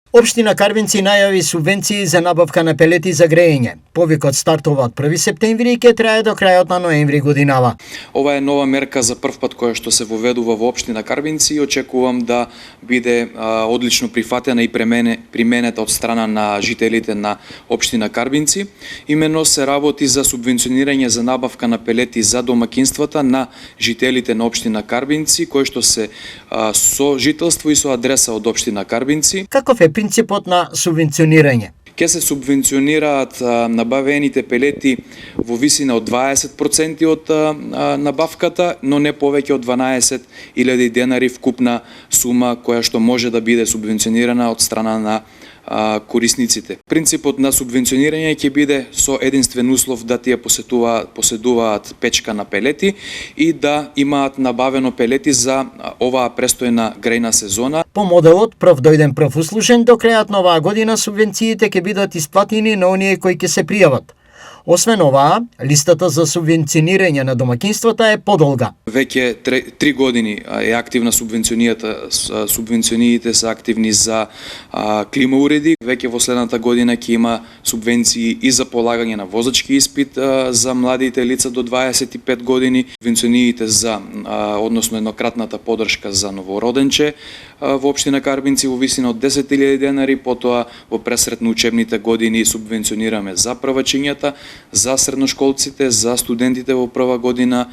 Општина Карбинци најави субвенции за набавка на пелети за грејење. Повикот стартува од 1 септември и ќе трае до крајот на ноември годинава. Ова е нова мерка за прв пат која што се воведува во општина Карбинци и очекувам да биде одлично прифатена и применета од страна на жителите на општина Карбинци. Имено се работи за субвенционирање за набавка на пелети за домакинствата на жителите на општина Карбинци кои што се со жителство и со адреса од општина Карбинци. Каков е принципот на субвенционирање? Ке се субвенционираат набавените пелети во висина од 20% од набавката, но не повеќе од 12.000 денари вкупна сума која што може да биде субвенционирана од страна на корисниците. Принципот на субвенционирање ќе биде со единствен услов да тие поседуваат печка на пелети и да имаат набавено пелети за оваа престојна грејна сезона. По моделот прв дојден прв услушен, до крајот на оваа година субвенциите ќе бидат исплатени на оние кои ќе се пријават. Освен ова, листата за субвенционирање на домакинствата е подолга. Веќе 3 години е активна субвенциониите се активни за клима уреди. Веќе во следната година ќе има субвенции и за полагање на возачки испит за младите лица до 25 години. Субвенциониите за односно еднократната поддршка за новороденче во општина Карбинци во висина од 10.000 денари, потоа во пресретно учебните години субвенционираме за првачињата, за средношколците, за студентите во прва година